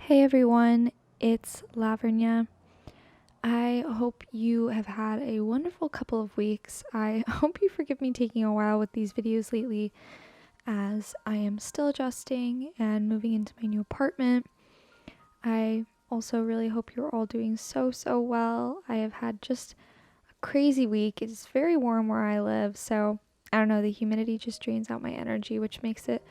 Hey everyone, it's Lavrnja. I hope you have had a wonderful couple of weeks. I hope you forgive me taking a while with these videos lately as I am still adjusting and moving into my new apartment. I also really hope you're all doing so well. I have had just a crazy week. It's very warm where I live, so I don't know, the humidity just drains out my energy, which makes it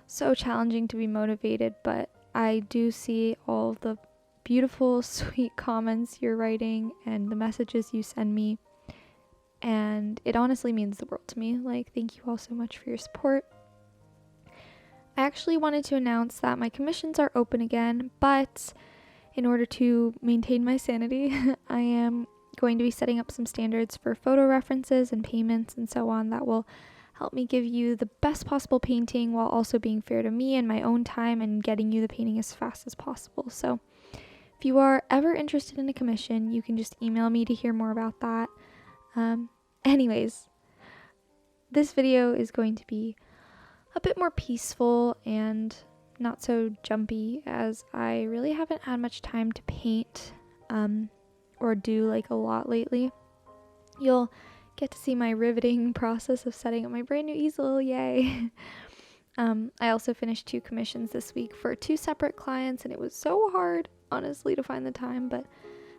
so challenging to be motivated, but I do see all the beautiful, sweet comments you're writing and the messages you send me, and it honestly means the world to me. Like, thank you all so much for your support. I actually wanted to announce that my commissions are open again, but in order to maintain my sanity, I am going to be setting up some standards for photo references and payments and so on that will help me give you the best possible painting while also being fair to me and my own time and getting you the painting as fast as possible. So if you are ever interested in a commission, you can just email me to hear more about that. Anyways, this video is going to be a bit more peaceful and not so jumpy, as I really haven't had much time to paint or do like a lot lately. You'll get to see my riveting process of setting up my brand new easel. Yay! I also finished 2 commissions this week for 2 separate clients, and it was so hard, honestly, to find the time, but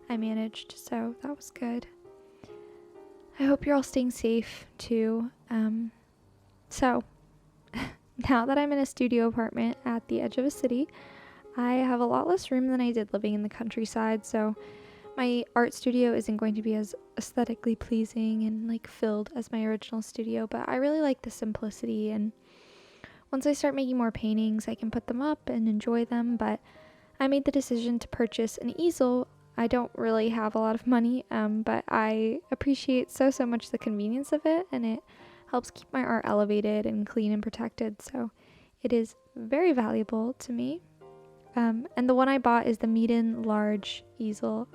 I managed, so that was good. I hope you're all staying safe too. So now that I'm in a studio apartment at the edge of a city, I have a lot less room than I did living in the countryside, so my art studio isn't going to be as aesthetically pleasing and like filled as my original studio, but I really like the simplicity, and once I start making more paintings I can put them up and enjoy them. But I made the decision to purchase an easel. I don't really have a lot of money, but I appreciate so much the convenience of it, and it helps keep my art elevated and clean and protected, so it is very valuable to me. And the one I bought is the Meeden large easel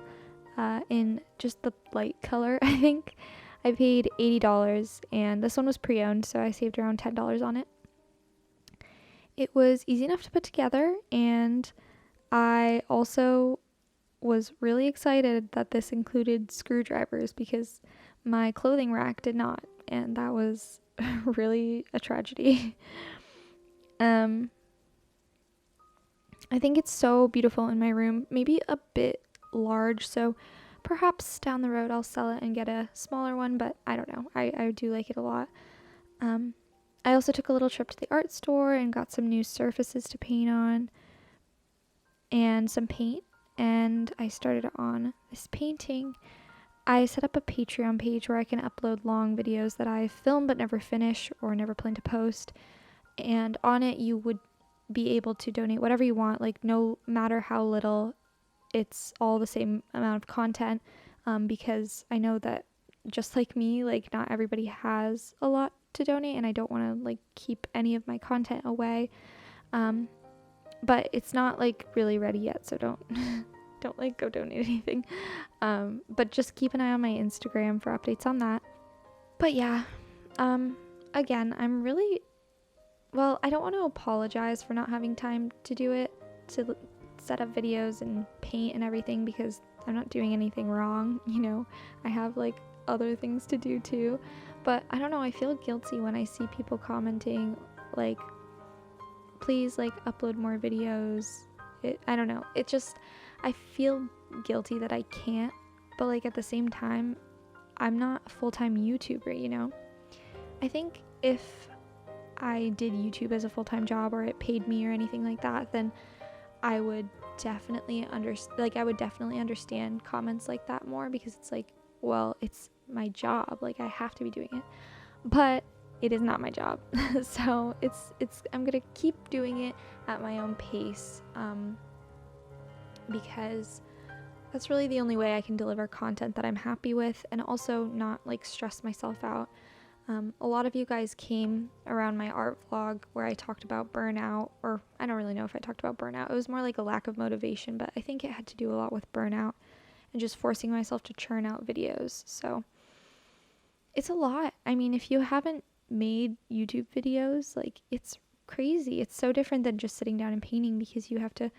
in just the light color. I think I paid $80, and this one was pre-owned, so I saved around $10 on it. It was easy enough to put together, and I also was really excited that this included screwdrivers because my clothing rack did not, and that was really a tragedy. I think it's so beautiful in my room, maybe a bit large, so perhaps down the road I'll sell it and get a smaller one, but I don't know. I do like it a lot. I also took a little trip to the art store and got some new surfaces to paint on and some paint, and I started on this painting. I set up a Patreon page where I can upload long videos that I film but never finish or never plan to post, and on it you would be able to donate whatever you want, like no matter how little. It's all the same amount of content, because I know that just like me, like not everybody has a lot to donate, and I don't want to like keep any of my content away, but it's not like really ready yet, so don't don't like go donate anything, but just keep an eye on my Instagram for updates on that. But yeah, again, I'm really, well, I don't want to apologize for not having time to do it, to set up videos and paint and everything, because I'm not doing anything wrong, you know. I have like other things to do too, but I don't know, I feel guilty when I see people commenting like, please like upload more videos. I don't know, it just, I feel guilty that I can't, but like at the same time I'm not a full-time YouTuber, you know. I think if I did YouTube as a full-time job, or it paid me or anything like that, then I would definitely understand comments like that more, because it's like, well, it's my job, like I have to be doing it, but it is not my job. So it's I'm gonna keep doing it at my own pace, because that's really the only way I can deliver content that I'm happy with and also not like stress myself out. A lot of you guys came around my art vlog where I talked about burnout, or I don't really know if I talked about burnout. It was more like a lack of motivation, but I think it had to do a lot with burnout and just forcing myself to churn out videos. So it's a lot. I mean, if you haven't made YouTube videos, like, it's crazy. It's so different than just sitting down and painting, because you have to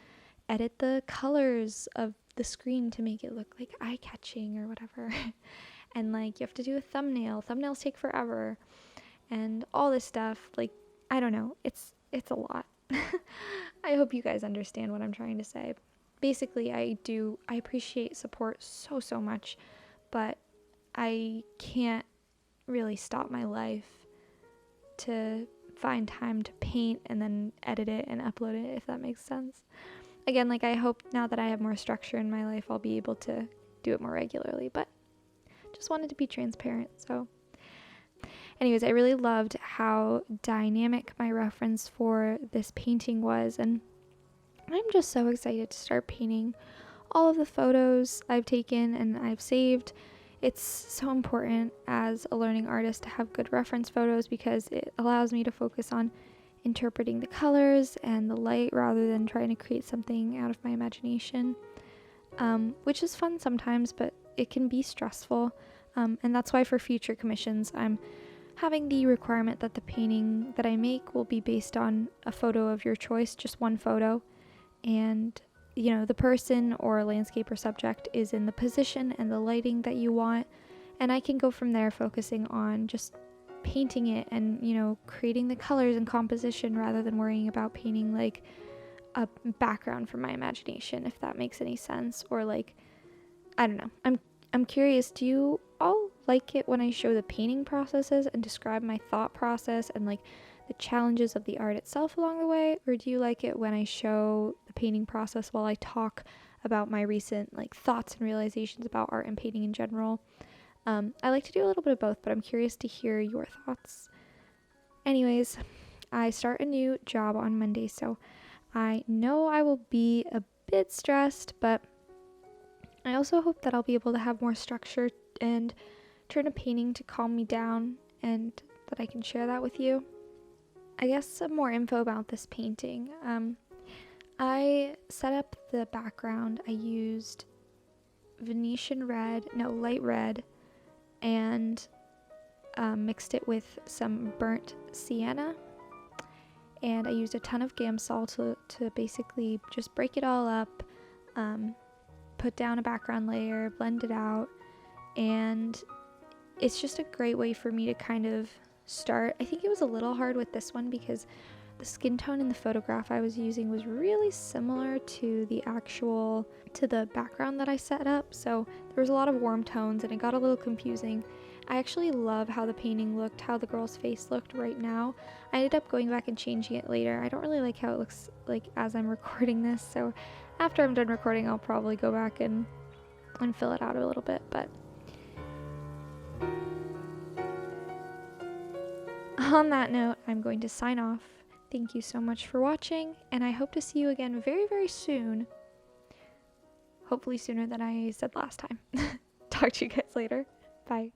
edit the colors of the screen to make it look like eye-catching or whatever. And like you have to do a thumbnail. Thumbnails take forever. And all this stuff, like, I don't know. It's a lot. I hope you guys understand what I'm trying to say. Basically, I appreciate support so much, but I can't really stop my life to find time to paint and then edit it and upload it, if that makes sense. Again, like, I hope now that I have more structure in my life, I'll be able to do it more regularly, but just wanted to be transparent. So anyways, I really loved how dynamic my reference for this painting was, and I'm just so excited to start painting all of the photos I've taken and I've saved. It's so important as a learning artist to have good reference photos because it allows me to focus on interpreting the colors and the light rather than trying to create something out of my imagination, which is fun sometimes, but it can be stressful. And that's why for future commissions, I'm having the requirement that the painting that I make will be based on a photo of your choice, just one photo. And, you know, the person or landscape or subject is in the position and the lighting that you want. And I can go from there focusing on just painting it and, you know, creating the colors and composition rather than worrying about painting like a background from my imagination, if that makes any sense. Or like, I don't know. I'm curious, do you all like it when I show the painting processes and describe my thought process and like the challenges of the art itself along the way? Or do you like it when I show the painting process while I talk about my recent like thoughts and realizations about art and painting in general? I like to do a little bit of both, but I'm curious to hear your thoughts. Anyways, I start a new job on Monday, so I know I will be a bit stressed, but I also hope that I'll be able to have more structure and turn a painting to calm me down and that I can share that with you. I guess some more info about this painting. I set up the background. I used light red, and mixed it with some burnt sienna. And I used a ton of gamsol to basically just break it all up, put down a background layer, blend it out, and it's just a great way for me to kind of start. I think it was a little hard with this one because the skin tone in the photograph I was using was really similar to the background that I set up, so there was a lot of warm tones and it got a little confusing. I actually love how the painting looked, how the girl's face looked right now. I ended up going back and changing it later. I don't really like how it looks like as I'm recording this, so after I'm done recording I'll probably go back and fill it out a little bit. But on that note, I'm going to sign off. Thank you so much for watching, and I hope to see you again very, very soon. Hopefully sooner than I said last time. Talk to you guys later. Bye.